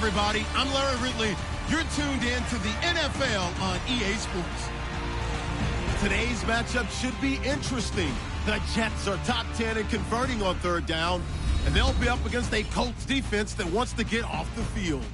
everybody. I'm Larry Ridley. You're tuned in to the NFL on EA Sports. Today's matchup should be interesting. The Jets are top 10 in converting on third down, and they'll be up against a Colts defense that wants to get off the field.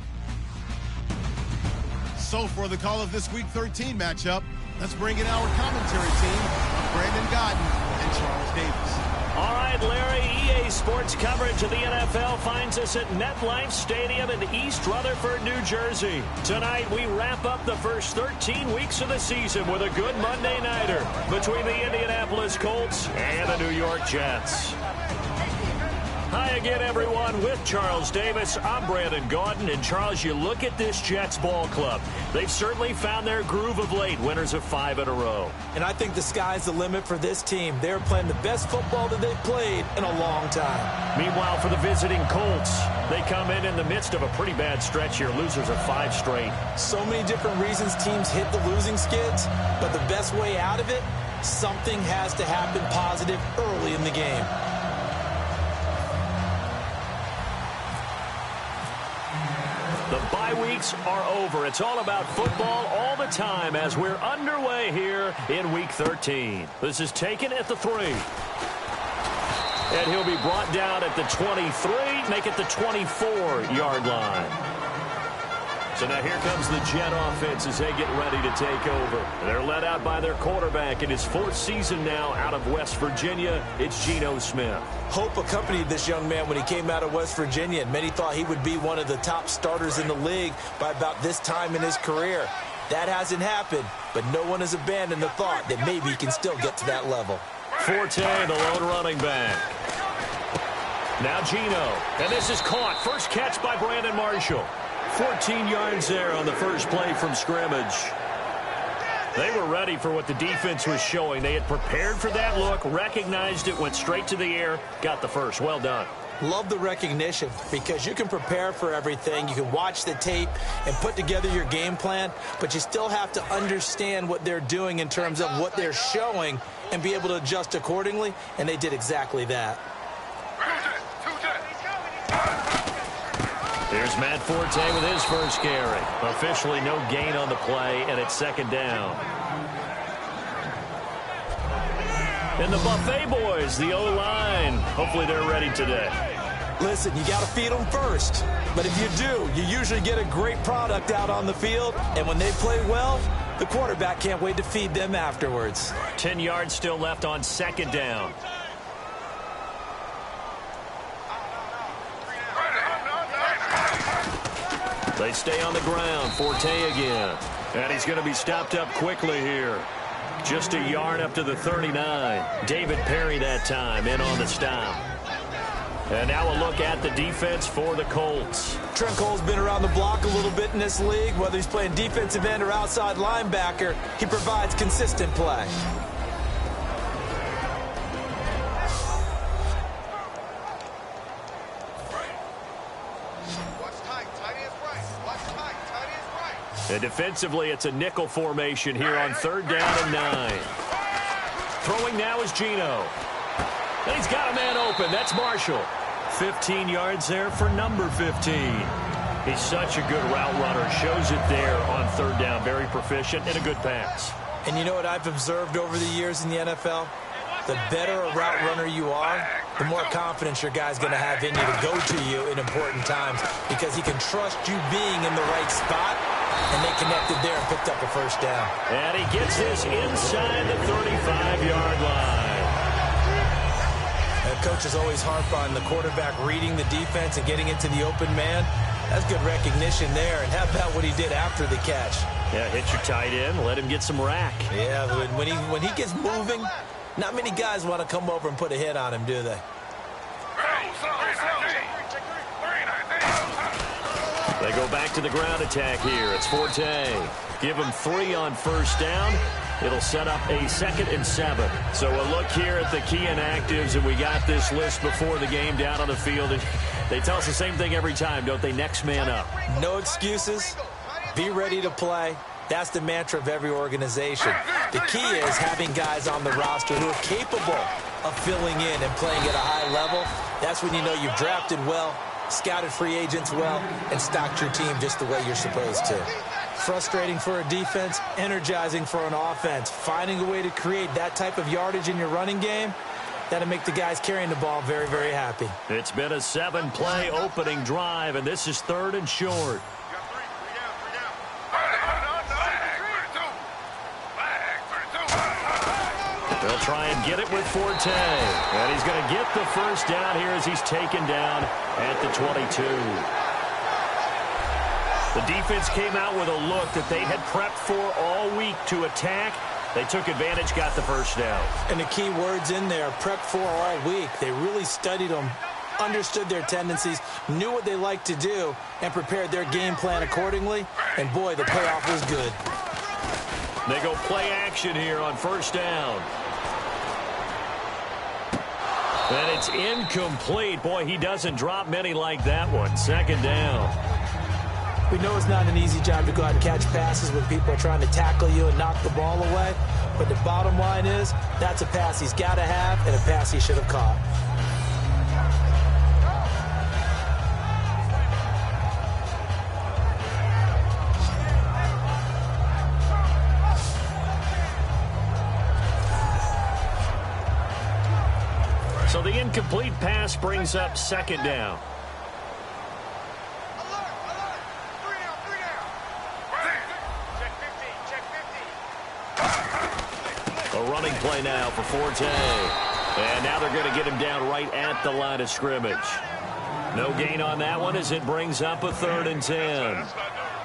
So for the call of this Week 13 matchup, let's bring in our commentary team of Brandon Godden and Charles Davis. All right, Larry, EA Sports coverage of the NFL finds us at MetLife Stadium in East Rutherford, New Jersey. Tonight, we wrap up the first 13 weeks of the season with a good Monday nighter between the Indianapolis Colts and the New York Jets. Hi again, everyone. With Charles Davis, I'm Brandon Gaudin. And Charles, you look at this Jets ball club. They've certainly found their groove of late, winners of 5 in a row. And I think the sky's the limit for this team. They're playing the best football that they've played in a long time. Meanwhile, for the visiting Colts, they come in the midst of a pretty bad stretch here, losers of 5 straight. So many different reasons teams hit the losing skids, but the best way out of it, something has to happen positive early in the game. The bye weeks are over. It's all about football all the time as we're underway here in Week 13. This is taken at the 3. And he'll be brought down at the 23, make it the 24-yard line. So now here comes the Jet offense as they get ready to take over. They're led out by their quarterback in his 4th season now out of West Virginia. It's Geno Smith. Hope accompanied this young man when he came out of West Virginia, and many thought he would be one of the top starters in the league by about this time in his career. That hasn't happened, but no one has abandoned the thought that maybe he can still get to that level. Forte, the lone running back. Now Geno, and this is caught. First catch by Brandon Marshall. 14 yards there on the first play from scrimmage. They were ready for what the defense was showing. They had prepared for that look, recognized it, went straight to the air, got the first. Well done. Love the recognition because you can prepare for everything. You can watch the tape and put together your game plan, but you still have to understand what they're doing in terms of what they're showing and be able to adjust accordingly, and they did exactly that. Here's Matt Forte with his first carry. Officially no gain on the play, and it's second down. And the Buffet boys, the O-line, hopefully they're ready today. Listen, you got to feed them first. But if you do, you usually get a great product out on the field. And when they play well, the quarterback can't wait to feed them afterwards. 10 yards still left on second down. They stay on the ground. Forte again. And he's going to be stopped up quickly here. Just a yard up to the 39. David Perry that time in on the stop. And now a look at the defense for the Colts. Trent Cole's been around the block a little bit in this league. Whether he's playing defensive end or outside linebacker, he provides consistent play. And defensively, it's a nickel formation here on 3rd down and 9. Throwing now is Geno. And he's got a man open. That's Marshall. 15 yards there for number 15. He's such a good route runner. Shows it there on 3rd down. Very proficient and a good pass. And you know what I've observed over the years in the NFL? The better a route runner you are, the more confidence your guy's going to have in you to go to you in important times because he can trust you being in the right spot. And they connected there and picked up a first down. And he gets this inside the 35-yard line. The coaches always harp on the quarterback reading the defense and getting into the open man. That's good recognition there. And how about what he did after the catch? Yeah, hit your tight end, let him get some rack. Yeah, when he gets moving, not many guys want to come over and put a hit on him, do they? They go back to the ground attack here. It's Forte. Give him 3 on first down. It'll set up a 2nd and 7. So a look here at the key inactives, and we got this list before the game down on the field. They tell us the same thing every time, don't they? Next man up. No excuses. Be ready to play. That's the mantra of every organization. The key is having guys on the roster who are capable of filling in and playing at a high level. That's when you know you've drafted well scouted free agents well, and stocked your team just the way you're supposed to. Frustrating for a defense, energizing for an offense. Finding a way to create that type of yardage in your running game, that'll make the guys carrying the ball very, very happy. It's been a 7-play opening drive, and this is 3rd and short. They'll try and get it with Forte. And he's going to get the first down here as he's taken down at the 22. The defense came out with a look that they had prepped for all week to attack. They took advantage, got the first down. And the key words in there, prepped for all week. They really studied them, understood their tendencies, knew what they liked to do, and prepared their game plan accordingly. And, boy, the payoff was good. They go play action here on first down. And it's incomplete. Boy, he doesn't drop many like that one. 2nd down. We know it's not an easy job to go out and catch passes when people are trying to tackle you and knock the ball away. But the bottom line is, that's a pass he's got to have and a pass he should have caught. So the incomplete pass brings up 2nd down. A running play now for Forte. And now they're going to get him down right at the line of scrimmage. No gain on that one as it brings up a 3rd and 10.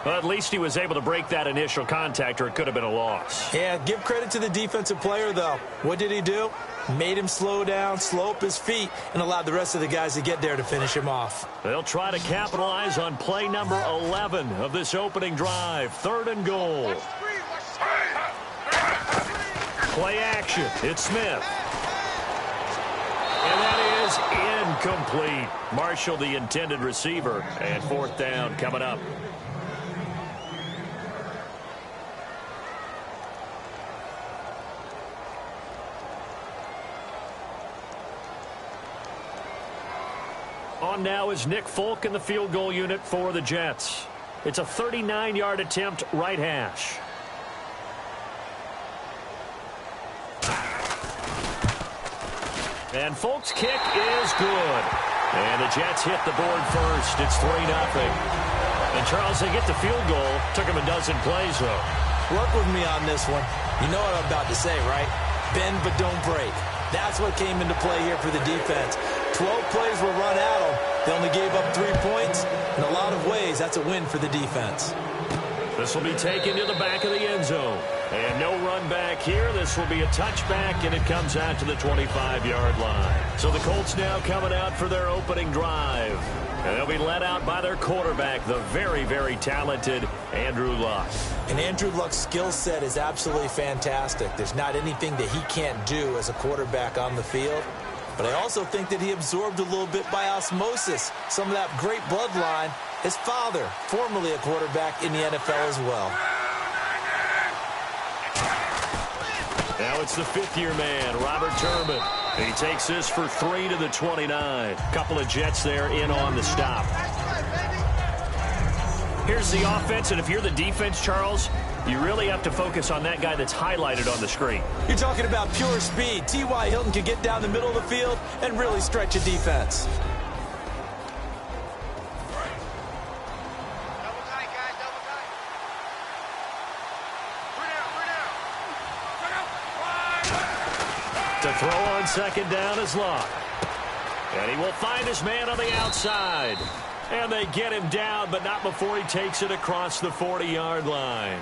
Well, at least he was able to break that initial contact, or it could have been a loss. Yeah, give credit to the defensive player, though. What did he do? Made him slow down, slow up his feet, and allowed the rest of the guys to get there to finish him off. They'll try to capitalize on play number 11 of this opening drive. 3rd and goal. Play action. It's Smith. And that is incomplete. Marshall, the intended receiver, and 4th down coming up. On now is Nick Folk in the field goal unit for the Jets. It's a 39-yard attempt, right hash. And Folk's kick is good. And the Jets hit the board first. It's 3-0. And Charles, they get the field goal. Took him a dozen plays, though. Work with me on this one. You know what I'm about to say, right? Bend but don't break. That's what came into play here for the defense. 12 plays were run at them. They only gave up 3 points. In a lot of ways, that's a win for the defense. This will be taken to the back of the end zone. And no run back here. This will be a touchback, and it comes out to the 25-yard line. So the Colts now coming out for their opening drive. And they'll be led out by their quarterback, the very, very talented Andrew Luck. And Andrew Luck's skill set is absolutely fantastic. There's not anything that he can't do as a quarterback on the field. But I also think that he absorbed a little bit by osmosis some of that great bloodline. His father, formerly a quarterback in the NFL as well. Now it's the 5th-year man, Robert Turbin. He takes this for 3 to the 29. Couple of Jets there in on the stop. Here's the offense, and if you're the defense, Charles, you really have to focus on that guy that's highlighted on the screen. You're talking about pure speed. T.Y. Hilton can get down the middle of the field and really stretch a defense. To throw on 2nd down is Luck. And he will find his man on the outside. And they get him down, but not before he takes it across the 40-yard line.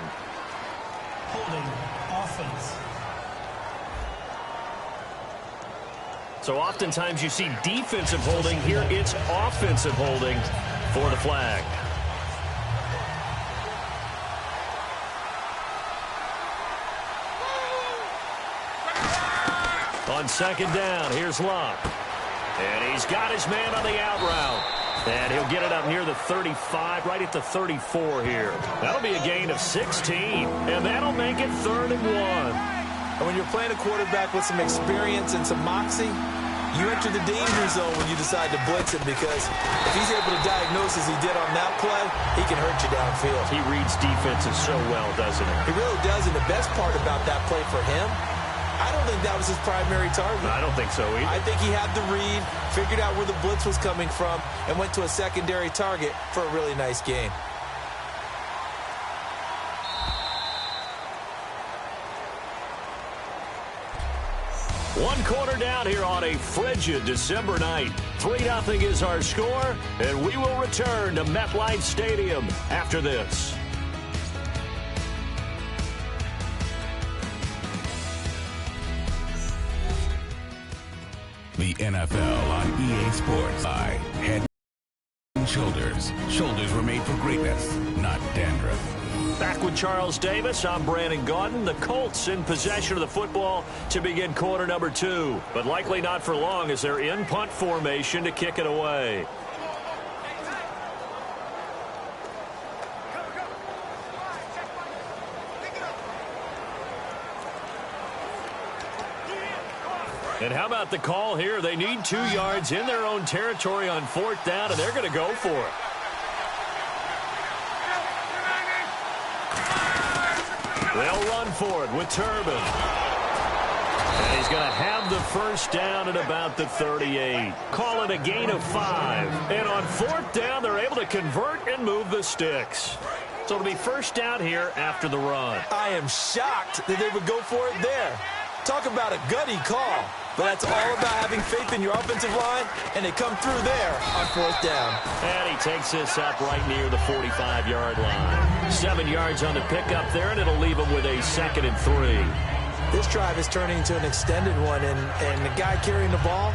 Holding offense. So oftentimes you see defensive holding. Here it's offensive holding for the flag. On 2nd down, here's Luck. And he's got his man on the out route. And he'll get it up near the 35, right at the 34 here. That'll be a gain of 16, and that'll make it 3rd and 1. And when you're playing a quarterback with some experience and some moxie, you enter the danger zone when you decide to blitz him, because if he's able to diagnose as he did on that play, he can hurt you downfield. He reads defenses so well, doesn't he? He really does, and the best part about that play for him, I don't think that was his primary target. I don't think so either. I think he had the read, figured out where the blitz was coming from, and went to a secondary target for a really nice gain. One quarter down here on a frigid December night. 3-0 is our score, and we will return to MetLife Stadium after this. The NFL on EA Sports by Head and Shoulders. Shoulders were made for greatness, not dandruff. Back with Charles Davis, I'm Brandon Gaudin. The Colts in possession of the football to begin quarter number 2, but likely not for long as they're in punt formation to kick it away. And how about the call here? They need 2 yards in their own territory on 4th down, and they're going to go for it. They'll run for it with Turbin. And he's going to have the first down at about the 38. Call it a gain of 5. And on 4th down, they're able to convert and move the sticks. So it'll be first down here after the run. I am shocked that they would go for it there. Talk about a gutty call. But that's all about having faith in your offensive line, and they come through there on 4th down. And he takes this up right near the 45-yard line. 7 yards on the pickup there, and it'll leave him with a 2nd and 3. This drive is turning into an extended one, and the guy carrying the ball,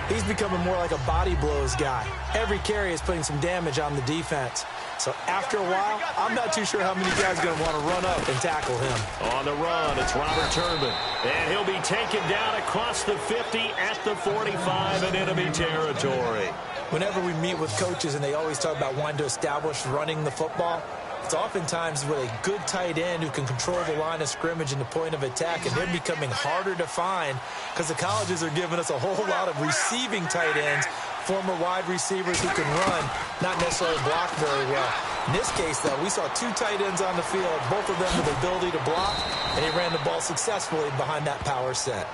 he's becoming more like a body blows guy. Every carry is putting some damage on the defense. So after a while, I'm not too sure how many guys are going to want to run up and tackle him. On the run, it's Robert Turbin. And he'll be taken down across the 50 at the 45 in enemy territory. Whenever we meet with coaches and they always talk about wanting to establish running the football, it's oftentimes with a good tight end who can control the line of scrimmage and the point of attack, and they're becoming harder to find because the colleges are giving us a whole lot of receiving tight ends, former wide receivers who can run, not necessarily block very well. In this case, though, we saw 2 tight ends on the field, both of them with the ability to block, and he ran the ball successfully behind that power set.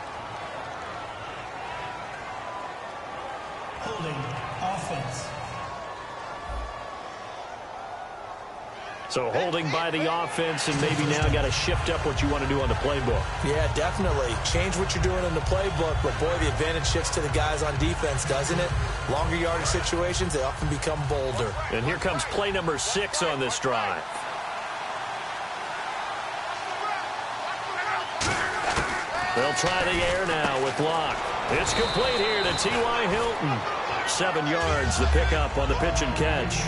Holding offense. So holding by the offense, and maybe now got to shift up what you want to do on the playbook. Yeah, definitely. Change what you're doing in the playbook, but boy, the advantage shifts to the guys on defense, doesn't it? Longer yardage situations, they often become bolder. And here comes play number 6 on this drive. They'll try the air now with Locke. It's complete here to T.Y. Hilton. 7 yards, the pickup on the pitch and catch.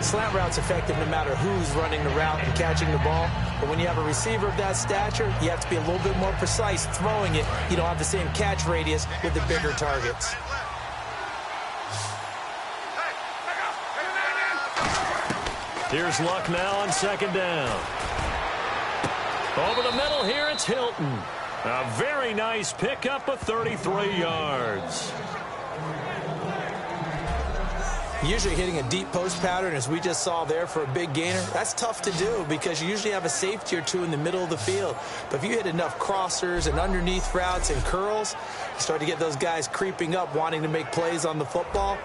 Slant route's effective no matter who's running the route and catching the ball. But when you have a receiver of that stature, you have to be a little bit more precise throwing it. You don't have the same catch radius with the bigger targets. Here's Luck now on 2nd down. Over the middle here, it's Hilton. A very nice pickup of 33 yards. Usually hitting a deep post pattern, as we just saw there for a big gainer, that's tough to do because you usually have a safety or 2 in the middle of the field. But if you hit enough crossers and underneath routes and curls, you start to get those guys creeping up wanting to make plays on the football.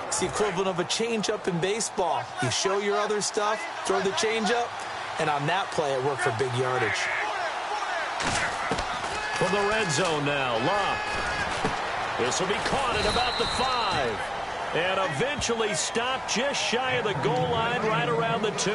It's the equivalent of a changeup in baseball. You show your other stuff, throw the changeup, and on that play it worked for big yardage. From the red zone now, Locke. This will be caught at about the 5. And eventually stopped just shy of the goal line right around the 2.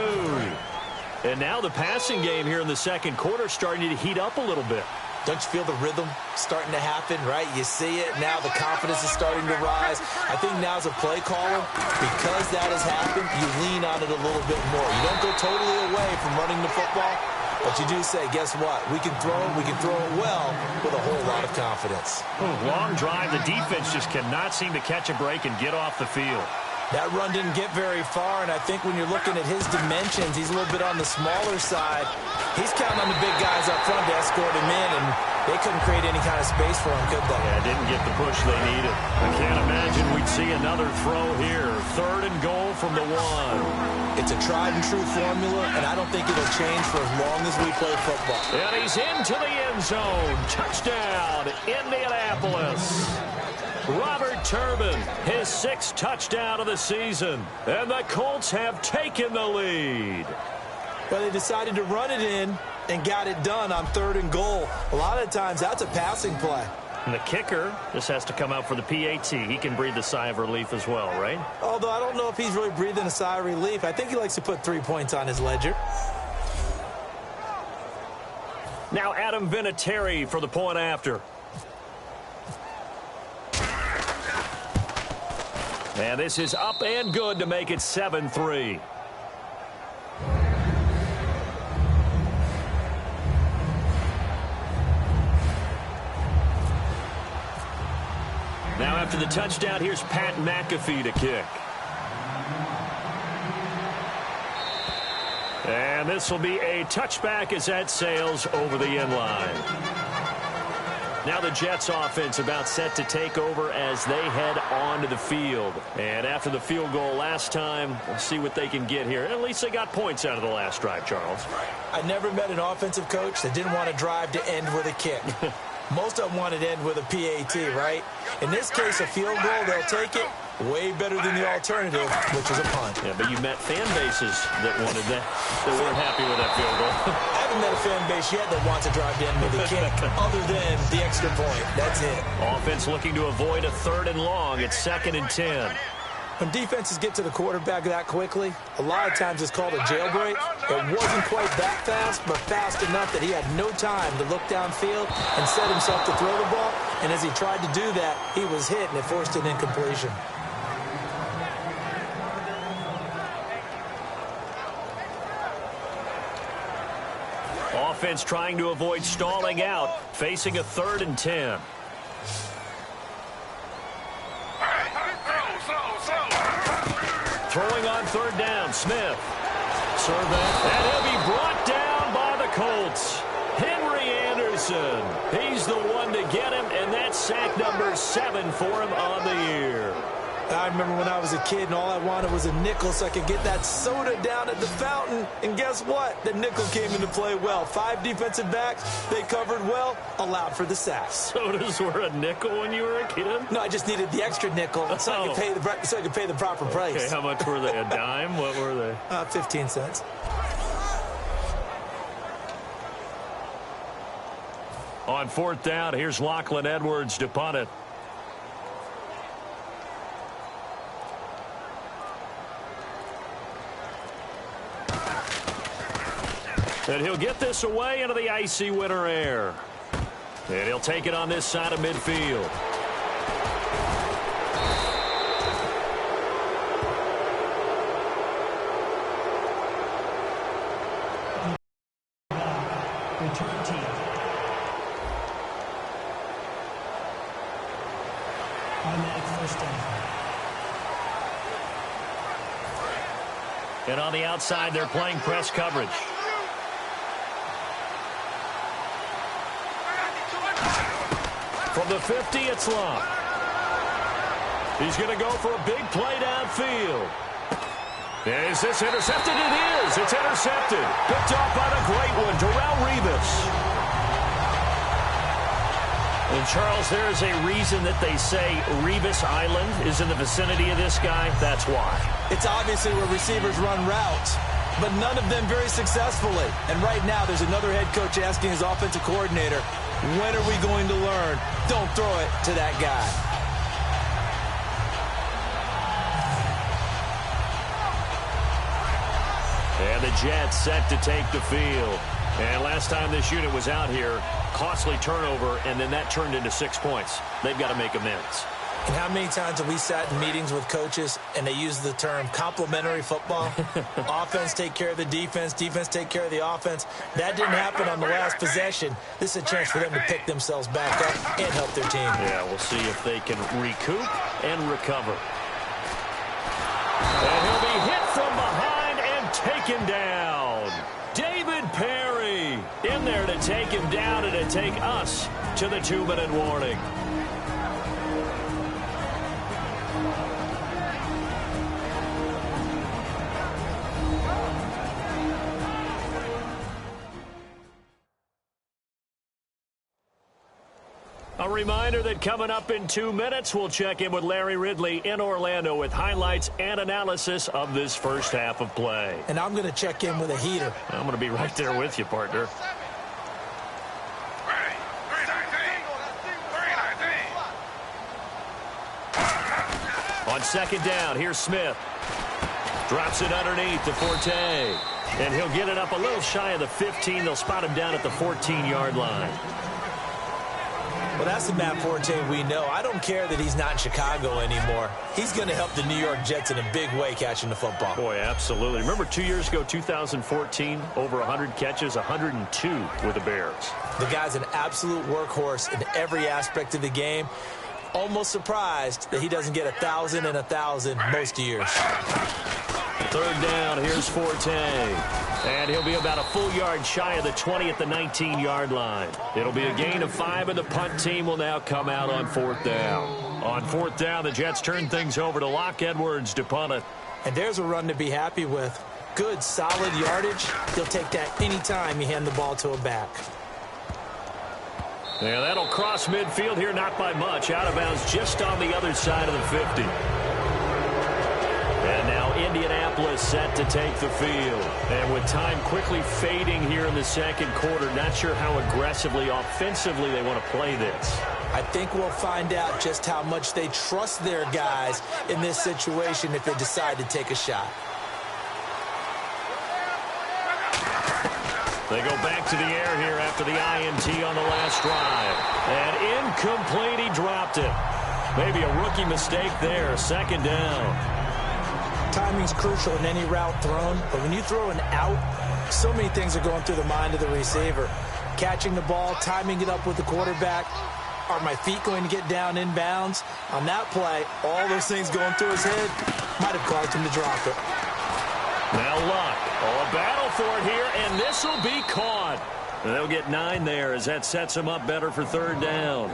And now the passing game here in the 2nd quarter starting to heat up a little bit. Don't you feel the rhythm starting to happen, right? You see it. Now the confidence is starting to rise. I think now as a play caller, because that has happened, you lean on it a little bit more. You don't go totally away from running the football, but you do say, guess what? We can throw it well with a whole lot of confidence. Long drive. The defense just cannot seem to catch a break and get off the field. That run didn't get very far, and I think when you're looking at his dimensions, he's a little bit on the smaller side. He's counting on the big guys up front to escort him in, and They couldn't create any kind of space for him, could they? Yeah, didn't get the push they needed. I can't imagine we'd see another throw here. 3rd and goal from the 1. It's a tried-and-true formula, and I don't think it'll change for as long as we play football. And he's into the end zone. Touchdown, Indianapolis. Robert Turbin, his 6th touchdown of the season. And the Colts have taken the lead. Well, they decided to run it in and got it done on 3rd and goal. A lot of times, that's a passing play. And the kicker just has to come out for the PAT. He can breathe a sigh of relief as well, right? Although I don't know if he's really breathing a sigh of relief. I think he likes to put 3 points on his ledger. Now Adam Vinatieri for the point after. And this is up and good to make it 7-3. Now after the touchdown, here's Pat McAfee to kick. And this will be a touchback as that sails over the end line. Now the Jets offense about set to take over as they head onto the field. And after the field goal last time, we'll see what they can get here. At least they got points out of the last drive, Charles. I never met an offensive coach that didn't want to drive to end with a kick. Most of them wanted to end with a PAT, right? In this case, a field goal, they'll take it. Way better than the alternative, which is a punt. Yeah, but you met fan bases that wanted that, that weren't happy with that field goal. I haven't met a fan base yet that wants to drive to end with a kick, other than the extra point. That's it. Offense looking to avoid a 3rd and long. It's 2nd and 10. When defenses get to the quarterback that quickly, a lot of times it's called a jailbreak. It wasn't quite that fast, but fast enough that he had no time to look downfield and set himself to throw the ball. And as he tried to do that, he was hit, and it forced an incompletion. Offense trying to avoid stalling out, facing a 3rd and 10. Throwing on 3rd down, Smith. Serve that, and he'll be brought down by the Colts. Henry Anderson, he's the one to get him, and that's sack number 7 for him on the year. I remember when I was a kid and all I wanted was a nickel so I could get that soda down at the fountain. And guess what? The nickel came into play well. 5 defensive backs, they covered well, allowed for the sacks. Sodas were a nickel when you were a kid? No, I just needed the extra nickel so I could pay the proper price. Okay, how much were they? A dime? What were they? 15 cents. On 4th down, here's Lachlan Edwards to punt it. And he'll get this away into the icy winter air. And he'll take it on this side of midfield. Return team. Automatic 1st down. And on the outside, they're playing press coverage. From the 50, it's Love. He's going to go for a big play downfield. Is this intercepted? It is. It's intercepted. Picked off by the great one, Darrelle Revis. And, Charles, there is a reason that they say Revis Island is in the vicinity of this guy. That's why. It's obviously where receivers run routes, but none of them very successfully. And right now, there's another head coach asking his offensive coordinator, when are we going to learn? Don't throw it to that guy. And the Jets set to take the field. And last time this unit was out here, costly turnover, and then that turned into 6 points. They've got to make amends. And how many times have we sat in meetings with coaches and they use the term complementary football? Offense take care of the defense, defense take care of the offense. That didn't happen on the last possession. This is a chance for them to pick themselves back up and help their team. Yeah, we'll see if they can recoup and recover. And he'll be hit from behind and taken down. David Perry. in there to take him down and to take us to the 2-minute warning. A reminder that coming up in 2 minutes, we'll check in with Larry Ridley in Orlando with highlights and analysis of this first half of play. And I'm going to check in with a heater. I'm going to be right there with you, partner. On second down, here's Smith. Drops it underneath to Forte. And he'll get it up a little shy of the 15. They'll spot him down at the 14-yard line. Well, that's the Matt Forte we know. I don't care that he's not in Chicago anymore. He's going to help the New York Jets in a big way catching the football. Boy, absolutely. Remember 2 years ago, 2014, over 100 catches, 102 with the Bears. The guy's an absolute workhorse in every aspect of the game. Almost surprised that he doesn't get 1,000 and 1,000 most years. Third down, here's Forte. And he'll be about a full yard shy of the 20 at the 19-yard line. It'll be a gain of 5, and the punt team will now come out on fourth down. On fourth down, the Jets turn things over to Locke Edwards to punt it. And there's a run to be happy with. Good, solid yardage. He'll take that anytime you hand the ball to a back. Yeah, that'll cross midfield here, not by much. Out of bounds just on the other side of the 50. And now Indianapolis set to take the field. And with time quickly fading here in the second quarter, not sure how aggressively, offensively they want to play this. I think we'll find out just how much they trust their guys in this situation if they decide to take a shot. They go back to the air here after the INT on the last drive. And incomplete, he dropped it. Maybe a rookie mistake there, second down. Timing's crucial in any route thrown, but when you throw an out, so many things are going through the mind of the receiver. Catching the ball, timing it up with the quarterback. Are my feet going to get down in bounds? On that play, all those things going through his head might have caused him to drop it. Now Luck. Oh, a battle for it here, and this will be caught. And they'll get 9 there as that sets them up better for third down.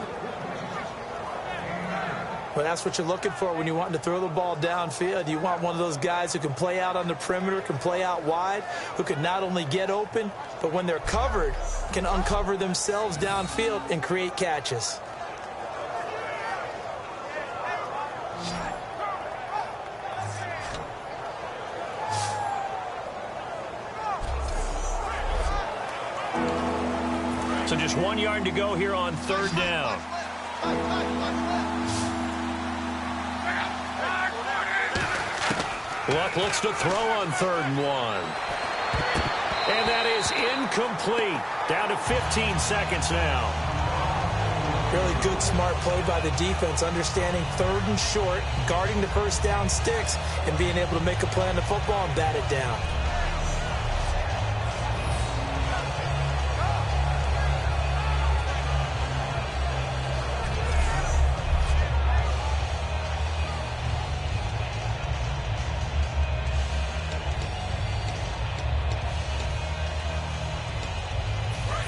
Well, that's what you're looking for when you're wanting to throw the ball downfield. You want one of those guys who can play out on the perimeter, can play out wide, who can not only get open, but when they're covered, can uncover themselves downfield and create catches. So just 1 yard to go here on third down. Luck looks to throw on 3rd and 1. And that is incomplete. Down to 15 seconds now. Really good, smart play by the defense, understanding 3rd and short, guarding the first down sticks, and being able to make a play on the football and bat it down.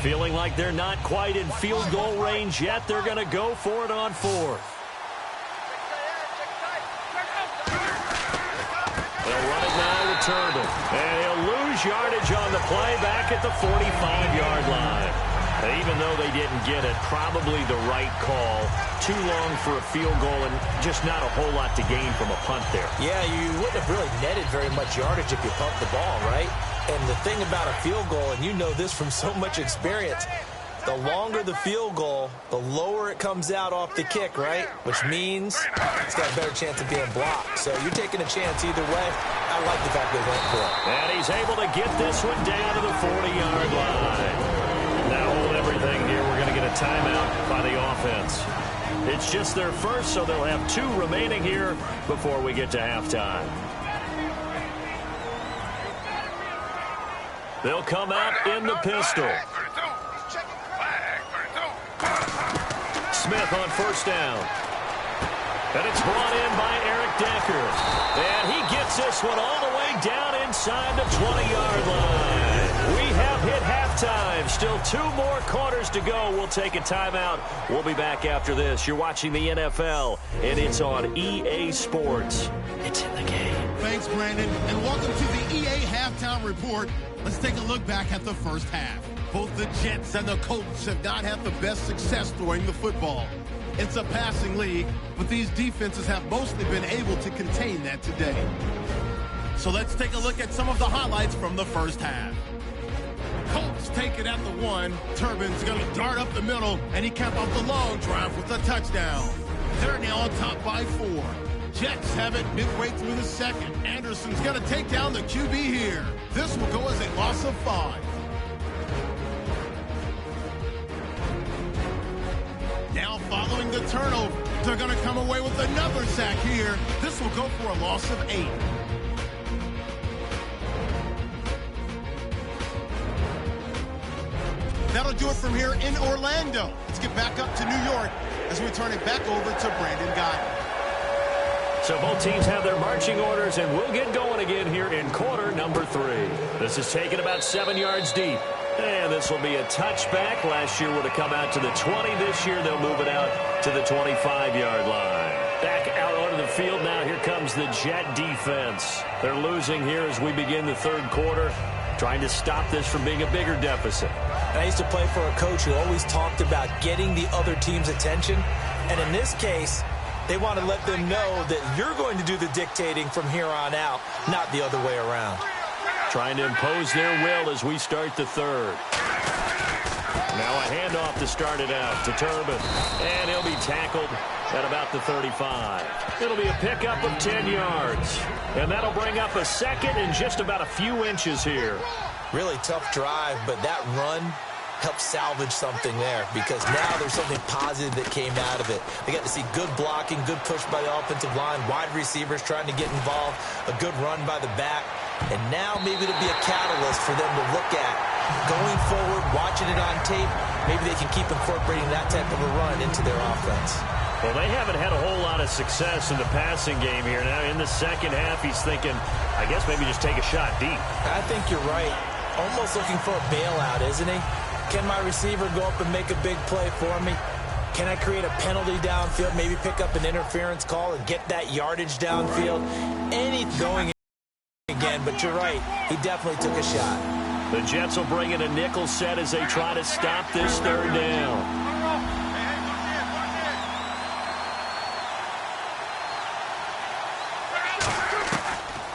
Feeling like they're not quite in field goal range yet. They're going to go for it on 4th. They'll run it now with Turnbull. And he'll lose yardage on the play back at the 45-yard line. And even though they didn't get it, probably the right call. Too long for a field goal and just not a whole lot to gain from a punt there. Yeah, you wouldn't have really netted very much yardage if you pumped the ball, right? And the thing about a field goal, and you know this from so much experience, the longer the field goal, the lower it comes out off the kick, right? Which means it's got a better chance of being blocked. So you're taking a chance either way. I like the fact they went for it. And he's able to get this one down to the 40-yard line. Now hold everything here. We're going to get a timeout by the offense. It's just their first, so they'll have 2 remaining here before we get to halftime. They'll come out in the pistol. Smith on first down. And it's brought in by Eric Decker. And he gets this one all the way down inside the 20-yard line. We have hit half halftime. Still 2 more quarters to go. We'll take a timeout. We'll be back after this. You're watching the NFL, and it's on EA Sports. It's in the game. Thanks, Brandon, and welcome to the EA Halftime Report. Let's take a look back at the first half. Both the Jets and the Colts have not had the best success throwing the football. It's a passing league, but these defenses have mostly been able to contain that today. So let's take a look at some of the highlights from the first half. Colts take it at the 1. Turbin's going to dart up the middle, and he capped off the long drive with a touchdown. They're now on top by 4. Jets have it midway through the second. Anderson's going to take down the QB here. This will go as a loss of 5. Now following the turnover, they're going to come away with another sack here. This will go for a loss of 8. That'll do it from here in Orlando. Let's get back up to New York as we turn it back over to Brandon Guy. So both teams have their marching orders, and we'll get going again here in quarter number 3. This is taken about 7 yards deep. And this will be a touchback. Last year would have come out to the 20. This year they'll move it out to the 25-yard line. Back out onto the field now. Here comes the Jet defense. They're losing here as we begin the third quarter, trying to stop this from being a bigger deficit. And I used to play for a coach who always talked about getting the other team's attention. And in this case, they want to let them know that you're going to do the dictating from here on out, not the other way around. Trying to impose their will as we start the third. Now a handoff to start it out to Turbin. And he'll be tackled at about the 35. It'll be a pickup of 10 yards. And that'll bring up a second and just about a few inches here. Really tough drive, but that run helped salvage something there, because now there's something positive that came out of it. They got to see good blocking, good push by the offensive line, wide receivers trying to get involved, a good run by the back, and now maybe it'll be a catalyst for them to look at going forward, watching it on tape. Maybe they can keep incorporating that type of a run into their offense. Well, they haven't had a whole lot of success in the passing game here. Now in the second half, he's thinking, I guess maybe just take a shot deep. I think you're right. Almost looking for a bailout, isn't he? Can my receiver go up and make a big play for me? Can I create a penalty downfield, maybe pick up an interference call and get that yardage downfield? Anything going again, but you're right. He definitely took a shot. The Jets will bring in a nickel set as they try to stop this third down.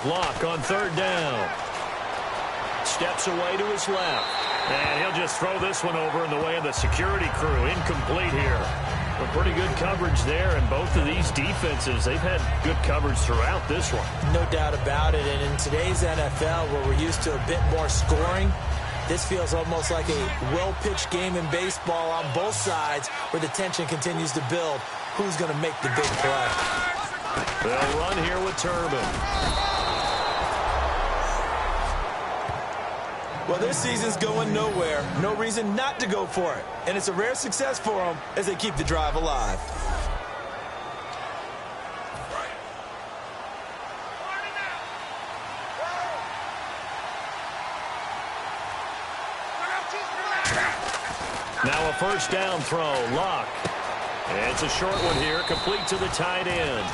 Block on third down. Steps away to his left. And he'll just throw this one over in the way of the security crew. Incomplete here. Well, pretty good coverage there, and both of these defenses, they've had good coverage throughout this one. No doubt about it. And in today's NFL, where we're used to a bit more scoring, this feels almost like a well-pitched game in baseball on both sides, where the tension continues to build. Who's going to make the big play? They'll run here with Turbin. Well, this season's going nowhere. No reason not to go for it. And it's a rare success for them as they keep the drive alive. Now a first down throw. Luck. And it's a short one here, complete to the tight end.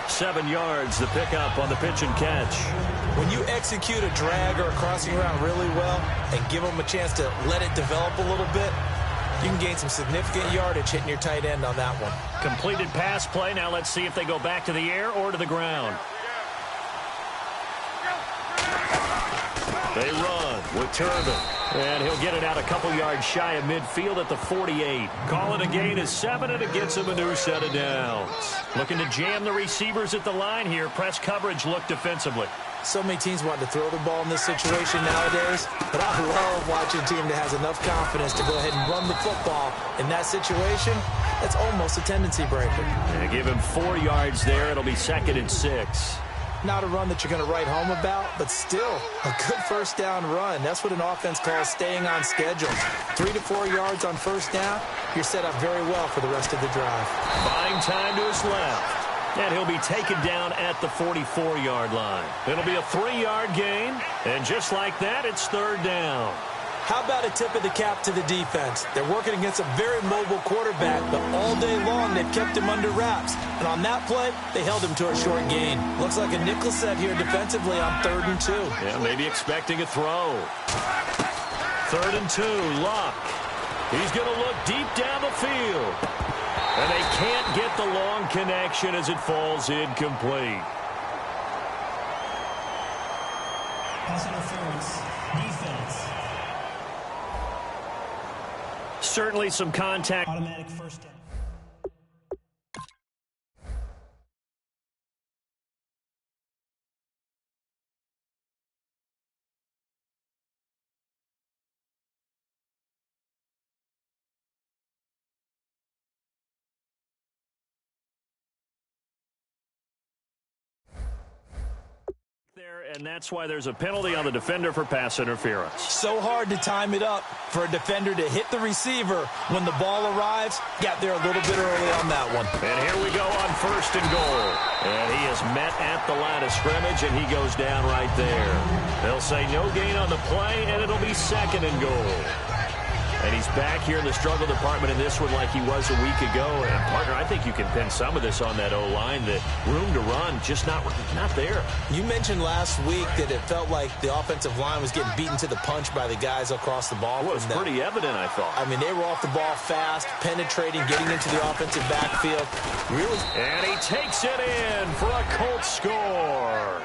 7 yards, the pickup on the pitch and catch. When you execute a drag or a crossing route really well and give them a chance to let it develop a little bit, you can gain some significant yardage hitting your tight end on that one. Completed pass play. Now let's see if they go back to the air or to the ground. They run with Turbin. And he'll get it out a couple yards shy of midfield at the 48. Call it a gain of 7, and it gets him a new set of downs. Looking to jam the receivers at the line here. Press coverage look defensively. So many teams want to throw the ball in this situation nowadays, but I love watching a team that has enough confidence to go ahead and run the football. In that situation, that's almost a tendency breaker. And give him 4 yards there. It'll be 2nd and 6. Not a run that you're going to write home about, but still a good first down run. That's what an offense calls staying on schedule. 3 to 4 yards on first down, you're set up very well for the rest of the drive. Buying time to his left. And he'll be taken down at the 44-yard line. It'll be a 3-yard gain, and just like that, it's third down. How about a tip of the cap to the defense? They're working against a very mobile quarterback, but all day long they've kept him under wraps. And on that play, they held him to a short gain. Looks like a nickel set here defensively on 3rd and 2. Yeah, maybe expecting a throw. 3rd and 2, Luck. He's going to look deep down the field. And they can't get the long connection as it falls incomplete. Pass interference. Defense. Certainly some contact. Automatic first down. And that's why there's a penalty on the defender for pass interference. So hard to time it up for a defender to hit the receiver when the ball arrives. Got there a little bit early on that one. And here we go on 1st and goal. And he is met at the line of scrimmage, and he goes down right there. They'll say no gain on the play, and it'll be 2nd and goal. And he's back here in the struggle department in this one like he was a week ago. And, partner, I think you can pin some of this on that O-line. The room to run just not there. You mentioned last week that it felt like the offensive line was getting beaten to the punch by the guys across the ball. Well, it was pretty evident, I thought. I mean, they were off the ball fast, penetrating, getting into the offensive backfield. Really. And he takes it in for a Colts score.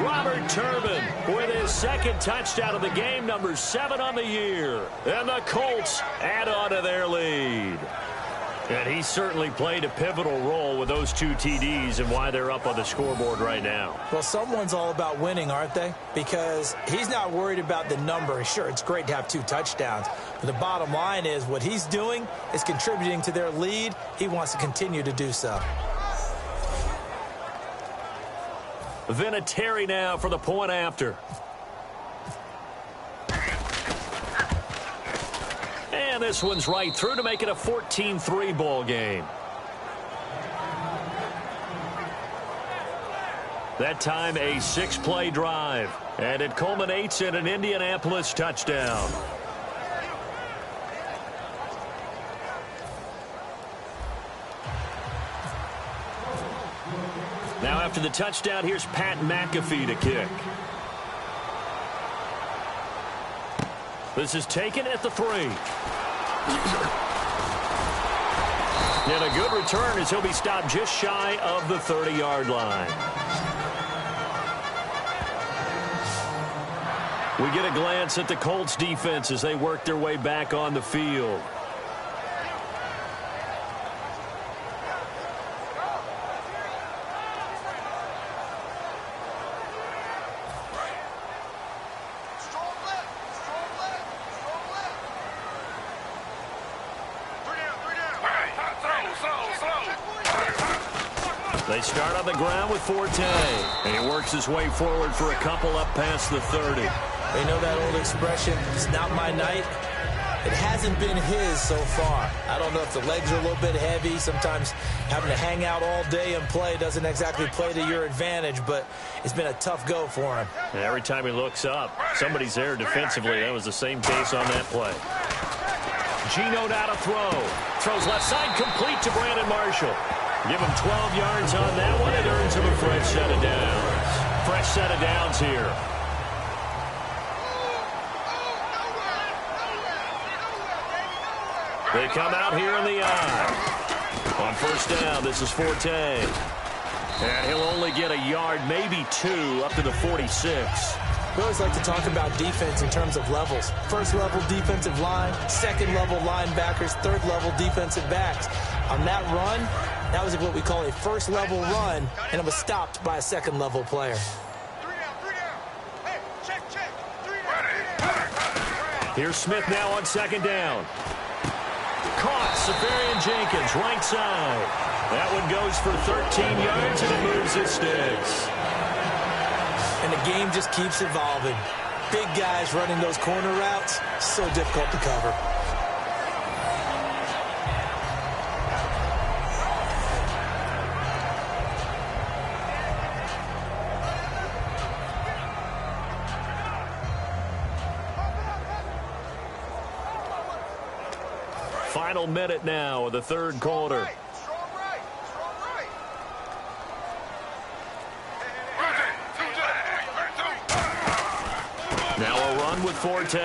Robert Turbin with his 2nd touchdown of the game, number 7 on the year. And the Colts add on to their lead. And he certainly played a pivotal role with those 2 TDs and why they're up on the scoreboard right now. Well, someone's all about winning, aren't they? Because he's not worried about the number. Sure, it's great to have 2 touchdowns. But the bottom line is what he's doing is contributing to their lead. He wants to continue to do so. Vinatieri now for the point after. And this one's right through to make it a 14-3 ball game. That time a 6-play drive. And it culminates in an Indianapolis touchdown. Now after the touchdown, here's Pat McAfee to kick. This is taken at the 3. And a good return as he'll be stopped just shy of the 30-yard line. We get a glance at the Colts defense as they work their way back on the field. They start on the ground with Forte, and he works his way forward for a couple up past the 30. They know that old expression, it's not my night. It hasn't been his so far. I don't know if the legs are a little bit heavy. Sometimes having to hang out all day and play doesn't exactly play to your advantage, but it's been a tough go for him. And every time he looks up, somebody's there defensively. That was the same case on that play. Geno now to throw. Throws left side, complete to Brandon Marshall. Give him 12 yards on that one. It earns him a fresh set of downs. Fresh set of downs here. They come out here in the eye. On 1st down, this is Forte. And he'll only get a yard, maybe 2, up to the 46. We always like to talk about defense in terms of levels. 1st level defensive line, 2nd level linebackers, 3rd level defensive backs. On that run, that was what we call a 1st level run, and it was stopped by a 2nd level player. 3 down. Hey, check. 3 down. Here's Smith now on 2nd down. Caught, Safarian Jenkins, right side. That one goes for 13 yards, and it moves his sticks. And the game just keeps evolving. Big guys running those corner routes, so difficult to cover. Final minute now of the third quarter. Strong right. Strong right. Now a run with Forte.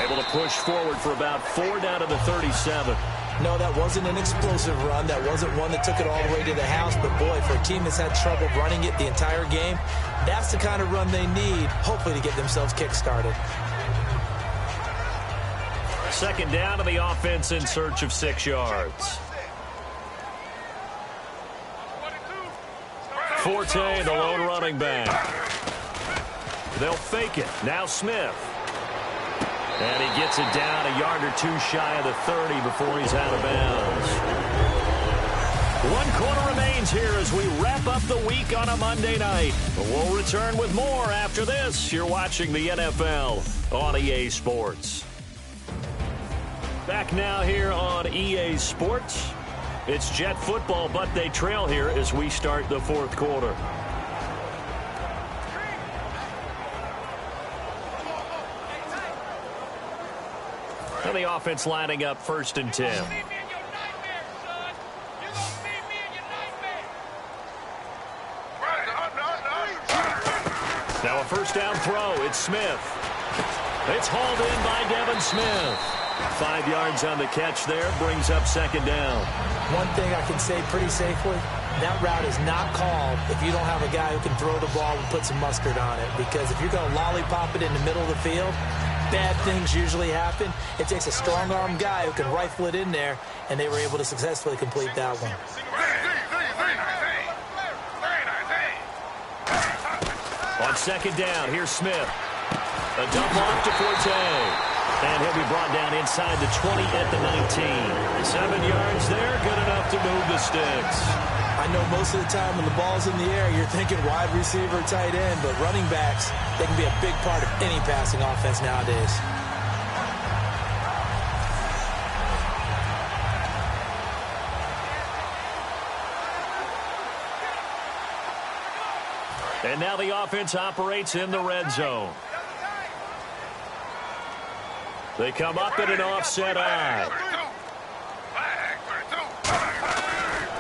Able to push forward for about 4 down to the 37. No, that wasn't an explosive run. That wasn't one that took it all the way to the house. But, boy, for a team that's had trouble running it the entire game, that's the kind of run they need, hopefully, to get themselves kick-started. Second down to the offense in search of 6 yards. Forte, the lone running back. They'll fake it. Now Smith. And he gets it down a yard or two shy of the 30 before he's out of bounds. 1 quarter remains here as we wrap up the week on a Monday night. We'll return with more after this. You're watching the NFL on EA Sports. Back now here on EA Sports. It's Jet football, but they trail here as we start the fourth quarter. And the offense lining up 1st and 10. Now a first down throw. It's Smith. It's hauled in by Devin Smith. 5 yards on the catch there. Brings up 2nd down. One thing I can say pretty safely, that route is not called if you don't have a guy who can throw the ball and put some mustard on it. Because if you're going to lollipop it in the middle of the field, bad things usually happen. It takes a strong-arm guy who can rifle it in there, and they were able to successfully complete that one. On 2nd down, here's Smith. A dump off to Forte. And he'll be brought down inside the 20 at the 19. 7 yards there, good enough to move the sticks. I know most of the time when the ball's in the air, you're thinking wide receiver, tight end, but running backs, they can be a big part of any passing offense nowadays. And now the offense operates in the red zone. They come up in an offset eye.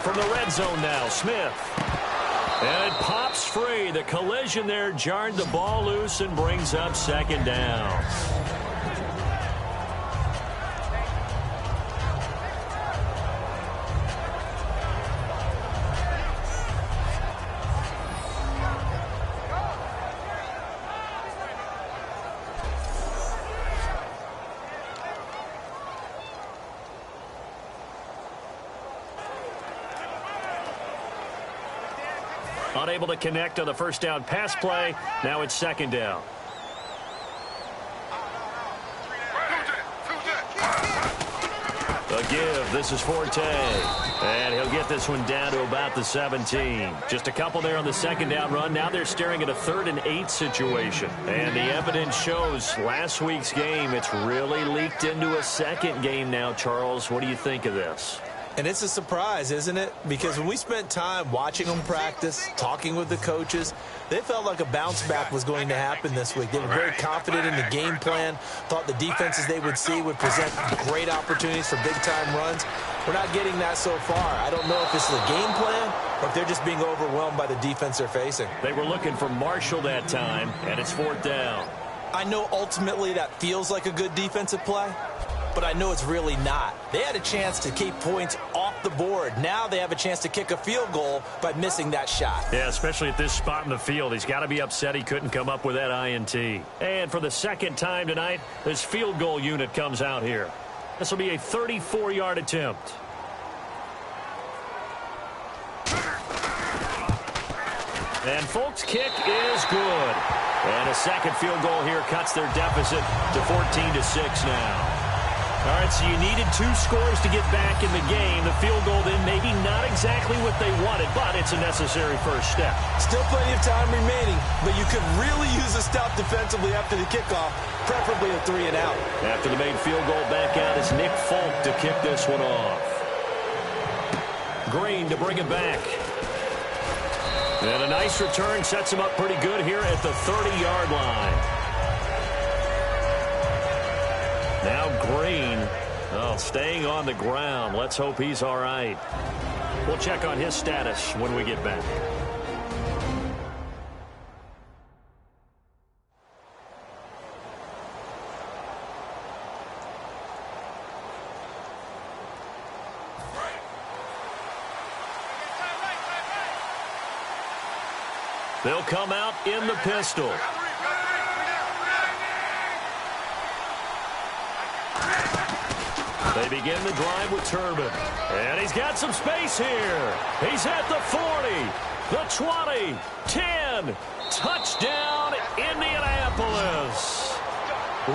From the red zone now, Smith. And it pops free. The collision there jarred the ball loose and brings up 2nd down. Unable to connect on the first down pass play. Now it's 2nd down. A give. This is Forte. And he'll get this one down to about the 17. Just a couple there on the 2nd down run. Now they're staring at a 3rd and 8 situation. And the evidence shows last week's game, it's really leaked into a 2nd game now, Charles. What do you think of this? And it's a surprise, isn't it? Because when we spent time watching them practice, talking with the coaches, they felt like a bounce back was going to happen this week. They were very confident in the game plan, thought the defenses they would see would present great opportunities for big-time runs. We're not getting that so far. I don't know if this is a game plan or if they're just being overwhelmed by the defense they're facing. They were looking for Marshall that time, and it's 4th down. I know ultimately that feels like a good defensive play, but I know it's really not. They had a chance to keep points off the board. Now they have a chance to kick a field goal by missing that shot. Yeah, especially at this spot in the field. He's got to be upset he couldn't come up with that INT. And for the 2nd time tonight, this field goal unit comes out here. This will be a 34-yard attempt. And Folk's kick is good. And a 2nd field goal here cuts their deficit to 14-6 now. All right, so you needed 2 scores to get back in the game. The field goal then maybe not exactly what they wanted, but it's a necessary first step. Still plenty of time remaining, but you could really use a stop defensively after the kickoff, preferably a 3 and out. After the made field goal back out is Nick Folk to kick this one off. Green to bring it back. And a nice return sets him up pretty good here at the 30-yard line. Now Green Oh, staying on the ground. Let's hope he's all right. We'll check on his status when we get back. They'll come out in the pistol. They begin the drive with Turbin. And he's got some space here. He's at the 40, the 20, 10. Touchdown, Indianapolis.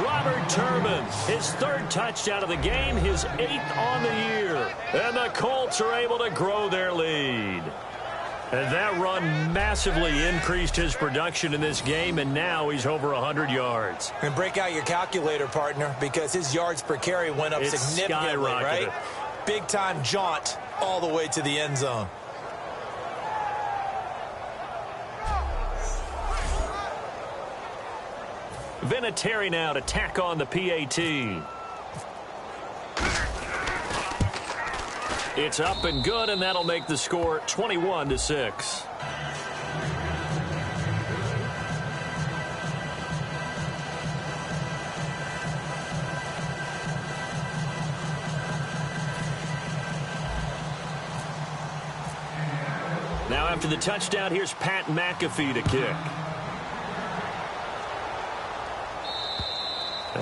Robert Turbin, his third touchdown of the game, his 8th on the year. And the Colts are able to grow their lead. And that run massively increased his production in this game, and now he's over 100 yards. And break out your calculator, partner, because his yards per carry went up significantly, right? Big-time jaunt all the way to the end zone. Vinatieri now to tack on the PAT. It's up and good, and that'll make the score 21-6. Now after the touchdown, here's Pat McAfee to kick.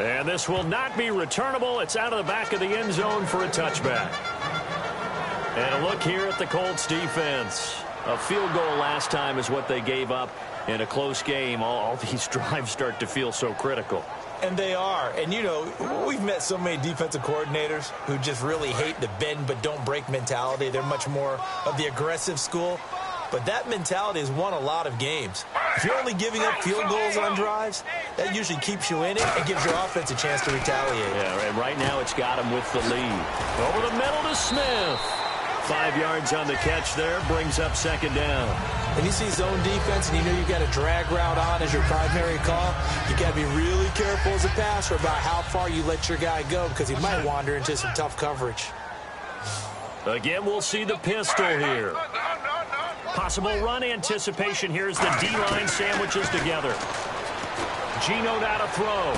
And this will not be returnable. It's out of the back of the end zone for a touchback. And a look here at the Colts defense. A field goal last time is what they gave up in a close game. All these drives start to feel so critical. And they are. And, you know, we've met so many defensive coordinators who just really hate the bend but don't break mentality. They're much more of the aggressive school. But that mentality has won a lot of games. If you're only giving up field goals on drives, that usually keeps you in it and gives your offense a chance to retaliate. Yeah, and right now it's got him with the lead. Over the middle to Smith. 5 yards on the catch there, brings up second down. When you see zone defense and you know you've got a drag route on as your primary call, you got to be really careful as a passer about how far you let your guy go because he might wander into some tough coverage. Again, we'll see the pistol here. Possible run anticipation here as the D-line sandwiches together. Geno now to throw.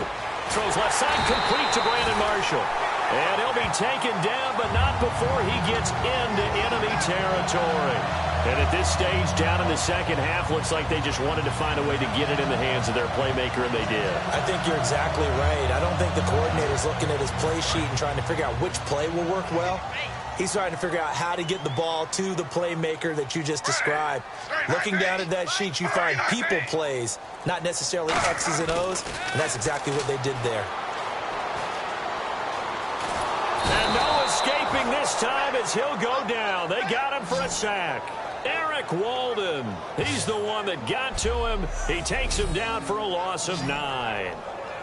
Throws left side, complete to Brandon Marshall. And he'll be taken down, but not before he gets into enemy territory. And at this stage, down in the second half, looks like they just wanted to find a way to get it in the hands of their playmaker, and they did. I think you're exactly right. I don't think the coordinator's looking at his play sheet and trying to figure out which play will work well. He's trying to figure out how to get the ball to the playmaker that you just described. Looking down at that sheet, you find people plays, not necessarily X's and O's, and that's exactly what they did there. And no escaping this time as he'll go down. They got him for a sack. Eric Walden, he's the one that got to him. He takes him down for a loss of 9.